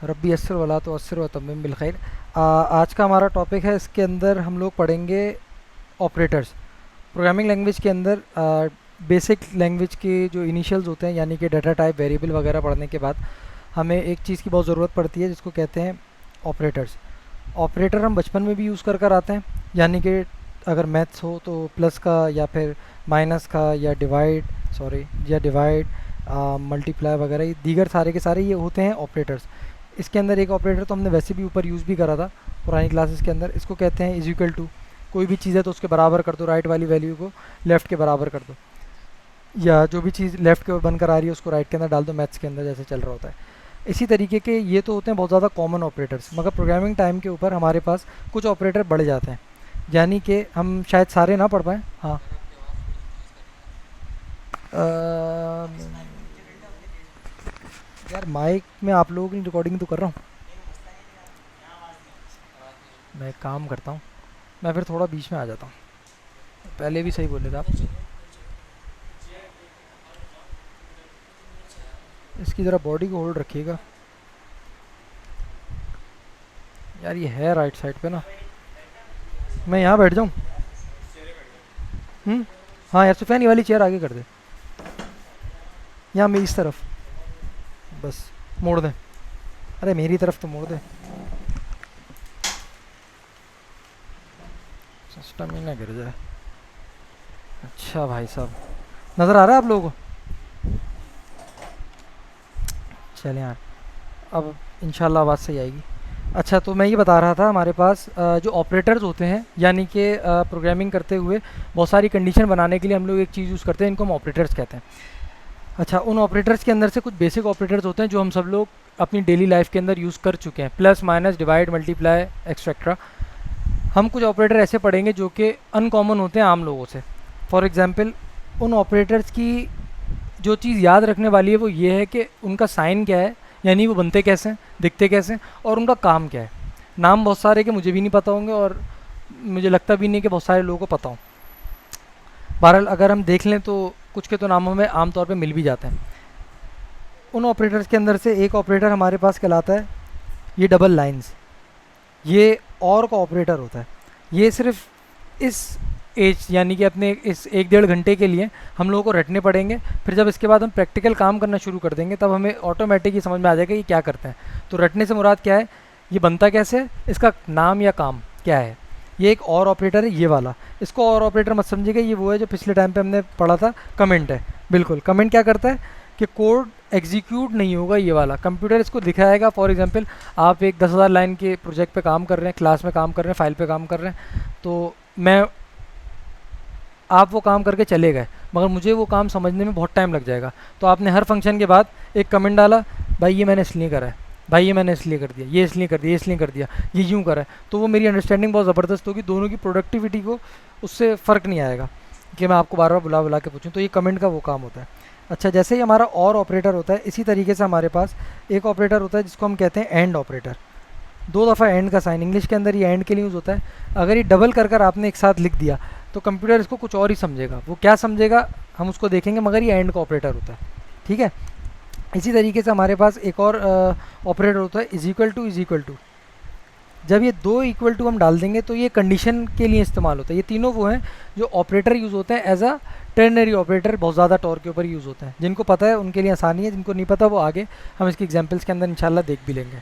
रब्बी अस्र वला तो अस्र व तम्मिम बिल खैर। आज का हमारा टॉपिक है, इसके अंदर हम लोग पढ़ेंगे ऑपरेटर्स। प्रोग्रामिंग लैंग्वेज के अंदर बेसिक लैंग्वेज के जो इनिशियल्स होते हैं, यानी कि डाटा टाइप, वेरिएबल वगैरह पढ़ने के बाद हमें एक चीज़ की बहुत ज़रूरत पड़ती है जिसको कहते हैं ऑपरेटर्स। ऑपरेटर हम बचपन में भी यूज़ कर कर आते हैं, यानी कि अगर मैथ्स हो तो प्लस का या फिर माइनस का या डिवाइड मल्टीप्लाई वगैरह, ये दीगर सारे के सारे ये होते हैं ऑपरेटर्स। इसके अंदर एक ऑपरेटर तो हमने वैसे भी ऊपर यूज़ भी करा था पुरानी क्लासेस के अंदर, इसको कहते हैं इज इक्वल टू। कोई भी चीज़ है तो उसके बराबर कर दो, राइट वाली वैल्यू को लेफ़्ट के बराबर कर दो, या जो भी चीज़ लेफ़्ट के बनकर आ रही है उसको राइट के अंदर डाल दो, मैथ्स के अंदर जैसे चल रहा होता है। इसी तरीके के ये तो होते हैं बहुत ज़्यादा कॉमन ऑपरेटर्स, मगर प्रोग्रामिंग टाइम के ऊपर हमारे पास कुछ ऑपरेटर बढ़ जाते हैं, यानी कि हम शायद सारे ना पढ़ पाएँ। हाँ, यार माइक में आप लोगों की रिकॉर्डिंग तो कर रहा हूँ, मैं एक काम करता हूँ, मैं फिर थोड़ा बीच में आ जाता हूँ। पहले भी सही बोले थे आप। इसकी ज़रा बॉडी को होल्ड रखिएगा यार, ये है राइट साइड पे ना। मैं यहाँ बैठ जाऊँ? हाँ यार, सुफियान ये वाली चेयर आगे कर दे, यहाँ मेरी इस तरफ बस मोड़ दे। अरे मेरी तरफ तो मोड़ दे, सिस्टम ही ना गिर जाए। अच्छा भाई साहब, नज़र आ रहा है आप लोगों को? चलें यार, अब इंशाल्लाह आवाज़ सही आएगी। अच्छा, तो मैं ये बता रहा था, हमारे पास जो ऑपरेटर्स होते हैं, यानी कि प्रोग्रामिंग करते हुए बहुत सारी कंडीशन बनाने के लिए हम लोग एक चीज़ यूज़ करते हैं, इनको हम ऑपरेटर्स कहते हैं। अच्छा, उन ऑपरेटर्स के अंदर से कुछ बेसिक ऑपरेटर्स होते हैं जो हम सब लोग अपनी डेली लाइफ के अंदर यूज़ कर चुके हैं, plus minus divide multiply etcetera. हम कुछ ऑपरेटर ऐसे पढ़ेंगे जो कि अनकॉमन होते हैं आम लोगों से। फॉर एग्ज़ाम्पल, उन ऑपरेटर्स की जो चीज़ याद रखने वाली है वो ये है कि उनका साइन क्या है, यानी वो बनते कैसे हैं, दिखते कैसे हैं, और उनका काम क्या है। नाम बहुत सारे के मुझे भी नहीं पता होंगे, और मुझे लगता भी नहीं कि बहुत सारे लोगों को पता हो। बहरहाल अगर हम देख लें तो कुछ के तो नामों में आम तौर पे मिल भी जाते हैं। उन ऑपरेटर्स के अंदर से एक ऑपरेटर हमारे पास कहलाता है ये डबल लाइंस। ये और का ऑपरेटर होता है। ये सिर्फ इस एज, यानी कि अपने इस 1-1.5 घंटे के लिए हम लोगों को रटने पड़ेंगे। फिर जब इसके बाद हम प्रैक्टिकल काम करना शुरू कर देंगे तब हमें ऑटोमेटिक ही समझ में आ जाएगा ये क्या करते हैं। तो रटने से मुराद क्या है, ये बनता कैसे है, इसका नाम या काम क्या है। ये एक और ऑपरेटर है ये वाला, इसको और ऑपरेटर मत समझिएगा, ये वो है जो पिछले टाइम पे हमने पढ़ा था, कमेंट है। बिल्कुल, कमेंट क्या करता है कि कोड एग्जीक्यूट नहीं होगा, ये वाला कंप्यूटर इसको दिखाएगा। फॉर एग्जांपल, आप एक 10,000 लाइन के प्रोजेक्ट पे काम कर रहे हैं, क्लास में काम कर रहे हैं, फाइल पे काम कर रहे हैं, तो आप वो काम करके चले गए, मगर मुझे वो काम समझने में बहुत टाइम लग जाएगा। तो आपने हर फंक्शन के बाद एक कमेंट डाला, भाई ये मैंने इसलिए करा है, भाई ये मैंने इसलिए कर दिया, ये इसलिए कर दिया, ये इसलिए कर दिया, ये यूँ करा है, तो वो मेरी अंडरस्टैंडिंग बहुत ज़बरदस्त होगी, दोनों की प्रोडक्टिविटी को उससे फ़र्क नहीं आएगा कि मैं आपको बार बार बुला बुला के पूछूँ। तो ये कमेंट का वो काम होता है। अच्छा, जैसे ही हमारा और ऑपरेटर होता है, इसी तरीके से हमारे पास एक ऑपरेटर होता है जिसको हम कहते हैं एंड ऑपरेटर। 2 दफ़ा एंड का साइन, इंग्लिश के अंदर ये एंड के लिए यूज़ होता है। अगर ये डबल कर कर आपने एक साथ लिख दिया तो कंप्यूटर इसको कुछ और ही समझेगा, वो क्या समझेगा हम उसको देखेंगे, मगर ये एंड का ऑपरेटर होता है। ठीक है, इसी तरीके से हमारे पास एक और ऑपरेटर होता है is equal to. Is equal to, जब ये 2 इक्वल टू हम डाल देंगे तो ये कंडीशन के लिए इस्तेमाल होता है। ये तीनों वो हैं जो ऑपरेटर यूज़ होते हैं एज अ टर्नरी ऑपरेटर, बहुत ज़्यादा टॉर के ऊपर यूज़ होते हैं। जिनको पता है उनके लिए आसानी है, जिनको नहीं पता वो आगे हम इसकी एग्जाम्पल्स के अंदर इंशाल्लाह देख भी लेंगे।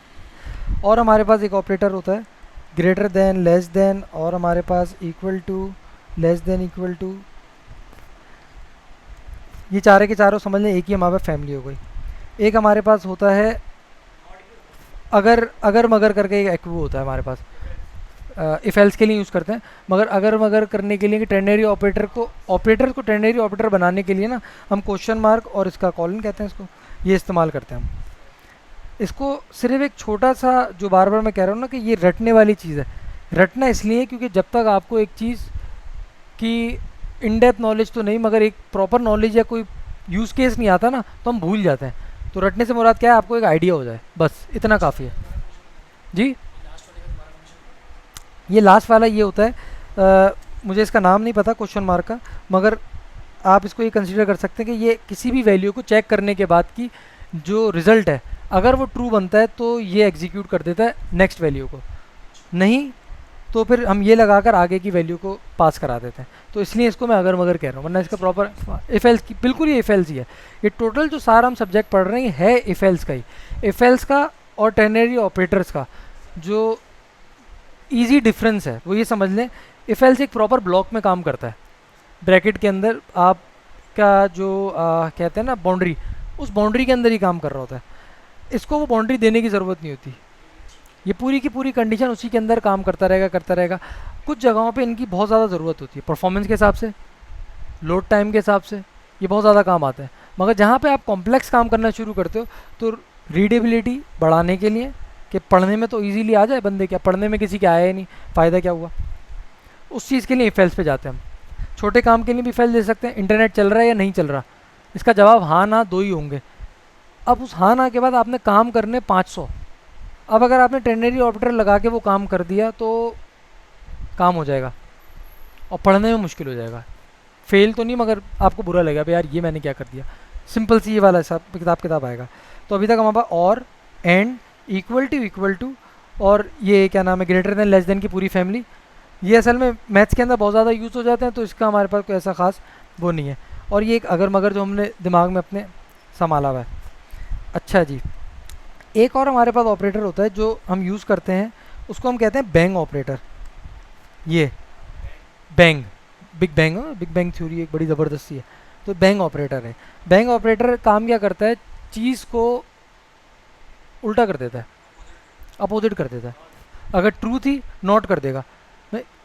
और हमारे पास एक ऑपरेटर होता है ग्रेटर देन, लेस देन, और हमारे पास equal to, less than, equal to. ये चारे के चारों समझ लें एक ही हमारे पास फैमिली हो गई। एक हमारे पास होता है अगर मगर करके एक वो होता है हमारे पास, इफ़ एल्स के लिए यूज़ करते हैं, मगर अगर मगर करने के लिए कि टेरनरी ऑपरेटर को टेरनरी ऑपरेटर बनाने के लिए ना हम क्वेश्चन मार्क और इसका कॉलन कहते हैं, इसको ये इस्तेमाल करते हैं हम। इसको सिर्फ एक छोटा सा, जो बार बार मैं कह रहा हूँ ना कि ये रटने वाली चीज़ है, रटना इसलिए क्योंकि जब तक आपको एक चीज़ की इन डेप्थ नॉलेज तो नहीं, मगर एक प्रॉपर नॉलेज या कोई यूज़ केस नहीं आता ना, तो हम भूल जाते हैं। तो रटने से मुराद क्या है, आपको एक आइडिया हो जाए, बस इतना काफ़ी है जी। ये लास्ट वाला ये होता है, मुझे इसका नाम नहीं पता क्वेश्चन मार्क का, मगर आप इसको ये कंसीडर कर सकते हैं कि ये किसी भी वैल्यू को चेक करने के बाद की जो रिज़ल्ट है अगर वो ट्रू बनता है तो ये एग्जीक्यूट कर देता है नेक्स्ट वैल्यू को, नहीं तो फिर हम ये लगाकर आगे की वैल्यू को पास करा देते हैं। तो इसलिए इसको मैं अगर मगर कह रहा हूँ, वरना इसका प्रॉपर इफ एल्स की बिल्कुल ये इफ एल्स ही है। ये टोटल जो सारा हम सब्जेक्ट पढ़ रहे हैं है इफ एल्स का ही। इफ एल्स का और टेर्नरी ऑपरेटर्स का जो ईजी डिफरेंस है वो ये समझ लें, इफ एल्स एक प्रॉपर ब्लॉक में काम करता है। ब्रैकेट के अंदर आपका जो कहते हैं ना बाउंड्री, उस बाउंड्री के अंदर ही काम कर रहा होता है। इसको वो बाउंड्री देने की ज़रूरत नहीं होती, ये पूरी की पूरी कंडीशन उसी के अंदर काम करता रहेगा। कुछ जगहों पे इनकी बहुत ज़्यादा ज़रूरत होती है, परफॉर्मेंस के हिसाब से, लोड टाइम के हिसाब से ये बहुत ज़्यादा काम आता है। मगर जहाँ पे आप कॉम्प्लेक्स काम करना शुरू करते हो तो रीडेबिलिटी बढ़ाने के लिए कि पढ़ने में तो इजीली आ जाए बंदे, क्या पढ़ने में किसी के आया ही नहीं, फ़ायदा क्या हुआ, उस चीज़ के लिए इफ एल्स पे जाते हैं हम। छोटे काम के लिए भी इफ एल्स दे सकते हैं, इंटरनेट चल रहा है या नहीं चल रहा, इसका जवाब हाँ ना दो ही होंगे। अब उस हाँ ना के बाद आपने काम करने 500, अब अगर आपने टेर्नरी ऑपरेटर लगा के वो काम कर दिया तो काम हो जाएगा और पढ़ने में मुश्किल हो जाएगा। फेल तो नहीं मगर आपको बुरा लगेगा भाई यार ये मैंने क्या कर दिया। सिंपल सी ये वाला सब किताब आएगा। तो अभी तक हमारे पास और, एंड, इक्वल टू और ये क्या नाम है ग्रेटर देन लेस देन की पूरी फैमिली, ये असल में मैथ्स के अंदर बहुत ज़्यादा यूज़ हो जाते हैं, तो इसका हमारे पास कोई ऐसा ख़ास वो नहीं है। और ये एक अगर मगर जो हमने दिमाग में अपने संभाला हुआ है। अच्छा जी, एक और हमारे पास ऑपरेटर होता है जो हम यूज़ करते हैं, उसको हम कहते हैं बैंग ऑपरेटर। ये बैंग, बिग बैंग थ्योरी एक बड़ी ज़बरदस्ती है, तो बैंग ऑपरेटर है। बैंग ऑपरेटर काम क्या करता है, चीज़ को उल्टा कर देता है, अपोजिट कर देता है। अगर ट्रू थी नॉट कर देगा।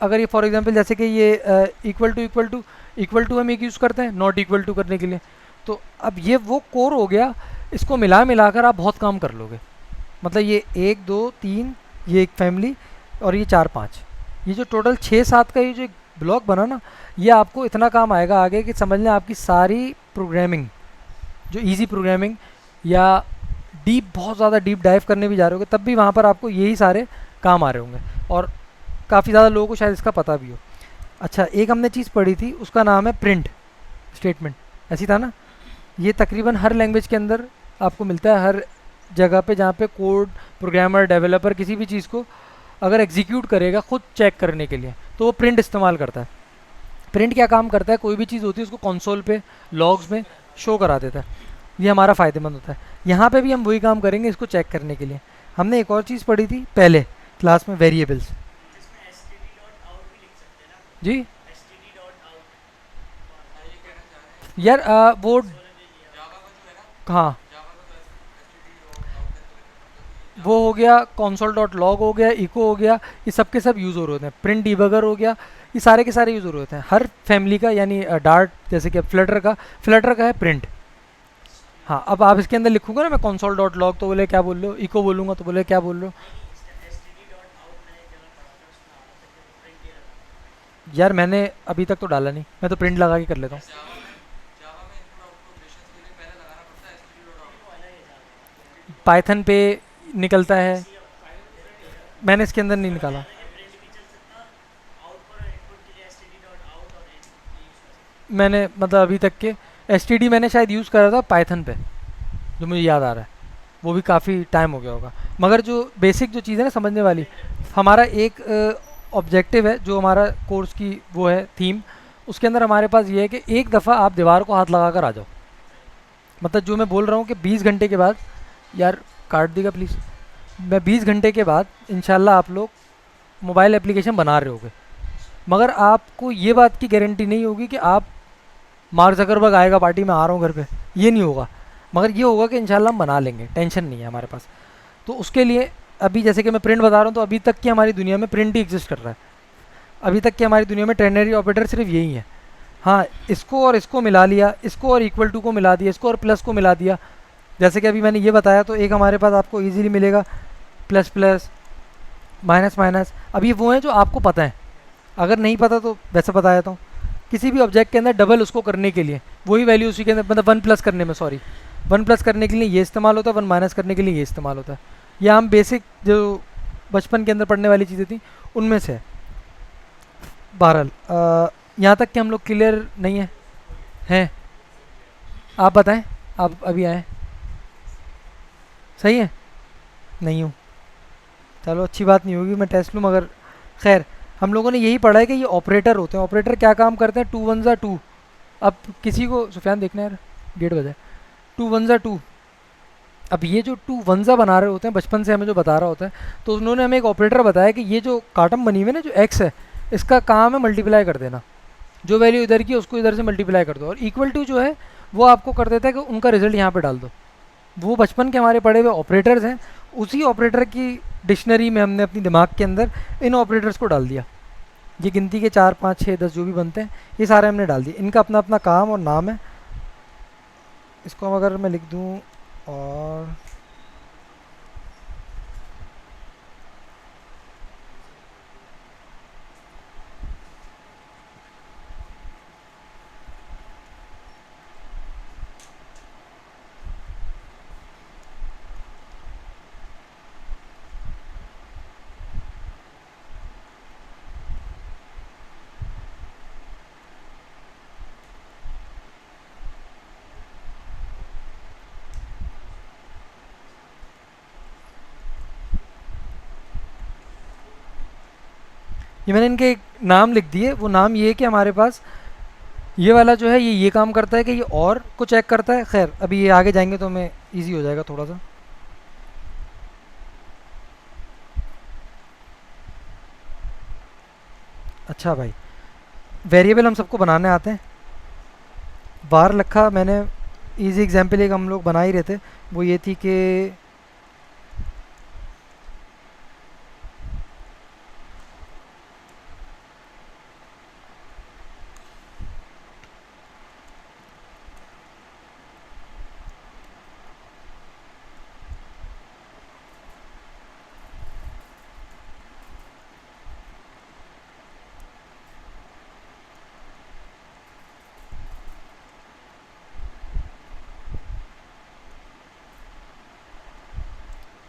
अगर ये फॉर एग्जांपल जैसे कि ये इक्वल टू हम एक यूज़ करते हैं नॉट इक्वल टू करने के लिए, तो अब ये वो कोर हो गया, इसको मिलाकर आप बहुत काम कर लोगे। मतलब ये 1 2 3, ये एक फैमिली, और ये 4 5, ये जो टोटल 6 7 का ये जो ब्लॉक बना ना, ये आपको इतना काम आएगा आगे कि समझ लें आपकी सारी प्रोग्रामिंग, जो इजी प्रोग्रामिंग या बहुत ज़्यादा डीप डाइव करने भी जा रहे होगे तब भी वहाँ पर आपको यही सारे काम आ रहे होंगे, और काफ़ी ज़्यादा लोगों को शायद इसका पता भी हो। अच्छा, एक हमने चीज़ पढ़ी थी उसका नाम है प्रिंट स्टेटमेंट, ऐसी था ना। ये तकरीबन हर लैंग्वेज के अंदर आपको मिलता है, हर जगह पे जहाँ पे कोड प्रोग्रामर डेवलपर किसी भी चीज़ को अगर एग्जीक्यूट करेगा खुद चेक करने के लिए तो वो प्रिंट इस्तेमाल करता है। प्रिंट क्या काम करता है, कोई भी चीज़ होती है उसको कंसोल पे लॉग्स में शो करा देता है, ये हमारा फ़ायदेमंद होता है। यहाँ पे भी हम वही काम करेंगे इसको चेक करने के लिए। हमने एक और चीज़ पढ़ी थी पहले क्लास में, वेरिएबल्स। जी यार वो हाँ, वो हो गया console डॉट लॉग हो गया, इको हो गया, ये सब के सब यूज़ हो रहे होते हैं। प्रिंट डिबगर हो गया, ये सारे के सारे यूज़ हो रहे होते हैं हर फैमिली का। यानी डार्ट जैसे कि फ्लटर का है प्रिंट। हाँ, अब आप इसके अंदर लिखूंगा ना मैं console डॉट लॉग तो बोले क्या बोल रहे हो, इको बोलूँगा तो बोले क्या बोल रहे हो। यार मैंने अभी तक तो डाला नहीं, मैं तो प्रिंट लगा के कर लेता हूँ। पाइथन पे निकलता है, मैंने इसके अंदर नहीं निकाला। मैंने मतलब अभी तक के एस मैंने शायद यूज़ करा था पाइथन पे, जो मुझे याद आ रहा है, वो भी काफ़ी टाइम हो गया होगा। मगर जो बेसिक जो चीज़ है ना समझने वाली, हमारा एक ऑब्जेक्टिव है जो हमारा कोर्स की वो है थीम, उसके अंदर हमारे पास ये है कि एक दफ़ा आप दीवार को हाथ लगा कर आ जाओ। मतलब जो मैं बोल रहा हूँ कि 20 घंटे के बाद, यार काट देगा प्लीज़, मैं 20 घंटे के बाद इंशाल्लाह आप लोग मोबाइल एप्लीकेशन बना रहे होगे, मगर आपको ये बात की गारंटी नहीं होगी कि आप मार्क ज़करबर्ग आएगा पार्टी में आ रहा हूँ घर पे, ये नहीं होगा। मगर ये होगा कि इंशाल्लाह हम बना लेंगे, टेंशन नहीं है हमारे पास। तो उसके लिए अभी जैसे कि मैं प्रिंट बता रहा हूँ, तो अभी तक की हमारी दुनिया में प्रिंट ही एग्जिस्ट कर रहा है। अभी तक की हमारी दुनिया में टेर्नरी ऑपरेटर सिर्फ यही है। हाँ, इसको और इसको मिला लिया, इसको और इक्वल टू को मिला दिया, इसको और प्लस को मिला दिया, जैसे कि अभी मैंने ये बताया, तो एक हमारे पास आपको ईजीली मिलेगा प्लस प्लस, माइनस माइनस। अब ये वो हैं जो आपको पता है, अगर नहीं पता तो वैसे बता देता हूँ। किसी भी ऑब्जेक्ट के अंदर डबल उसको करने के लिए वही वैल्यू उसी के अंदर, मतलब 1 प्लस करने में, सॉरी 1 प्लस करने के लिए ये इस्तेमाल होता है, 1 माइनस करने के लिए ये इस्तेमाल होता है। ये हम बेसिक जो बचपन के अंदर पढ़ने वाली चीज़ें थी उनमें से है। बहरहाल यहाँ तक कि हम लोग क्लियर नहीं हैं? आप बताएं, आप अभी आए, सही है? नहीं हूँ। चलो अच्छी बात नहीं होगी, मैं टेस्ट लूँ मगर खैर। हम लोगों ने यही पढ़ा है कि ये ऑपरेटर होते हैं। ऑपरेटर क्या काम करते हैं? टू वन ज़ा टू। अब किसी को सुफियान देखना है यार, गेट बजा। टू वन ज़ा टू। अब ये जो टू वन ज़ा बना रहे होते हैं, बचपन से हमें जो बता रहा होता है, तो उन्होंने हमें एक ऑपरेटर बताया कि ये जो काटम बनी हुई है ना, जो एक्स है, इसका काम है मल्टीप्लाई कर देना। जो वैल्यू इधर की है उसको इधर से मल्टीप्लाई कर दो, और इक्वल टू जो है वो आपको कर देता है कि उनका रिजल्ट यहाँ पे डाल दो। वो बचपन के हमारे पढ़े हुए ऑपरेटर्स हैं। उसी ऑपरेटर की डिक्शनरी में हमने अपनी दिमाग के अंदर इन ऑपरेटर्स को डाल दिया। ये गिनती के 4 5 6 10 जो भी बनते हैं, ये सारे हमने डाल दिए। इनका अपना अपना काम और नाम है। इसको हम अगर मैं लिख दूँ, और ये मैंने इनके एक नाम लिख दिए। वो नाम ये है कि हमारे पास ये वाला जो है ये काम करता है कि ये और को चेक करता है। खैर अभी ये आगे जाएंगे तो हमें ईजी हो जाएगा थोड़ा सा। अच्छा भाई, वेरिएबल हम सबको बनाने आते हैं। बार रखा मैंने, इजी एग्जांपल एक हम लोग बना ही रहे थे, वो ये थी कि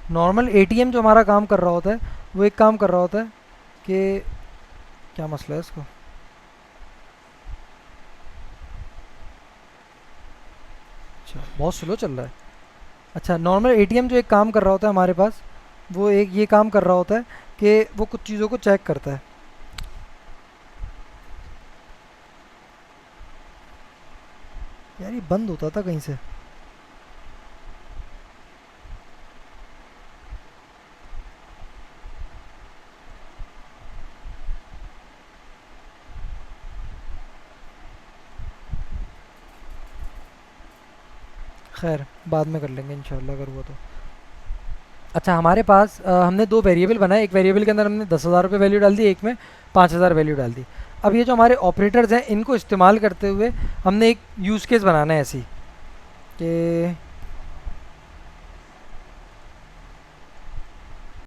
नॉर्मल एटीएम जो हमारा काम कर रहा होता है, वो एक काम कर रहा होता है कि क्या मसला है इसको। अच्छा बहुत स्लो चल रहा है। अच्छा, नॉर्मल एटीएम जो एक काम कर रहा होता है हमारे पास, वो एक ये काम कर रहा होता है कि वो कुछ चीज़ों को चेक करता है। यार ये बंद होता था कहीं से। खैर बाद में कर लेंगे इंशाल्लाह अगर हुआ तो। अच्छा हमारे पास हमने दो वेरिएबल बनाए। एक वेरिएबल के अंदर हमने 10,000 रुपये वैल्यू डाल दी, एक में 5,000 वैल्यू डाल दी। अब ये जो हमारे ऑपरेटर्स हैं, इनको इस्तेमाल करते हुए हमने एक यूज़ केस बनाना है ऐसी कि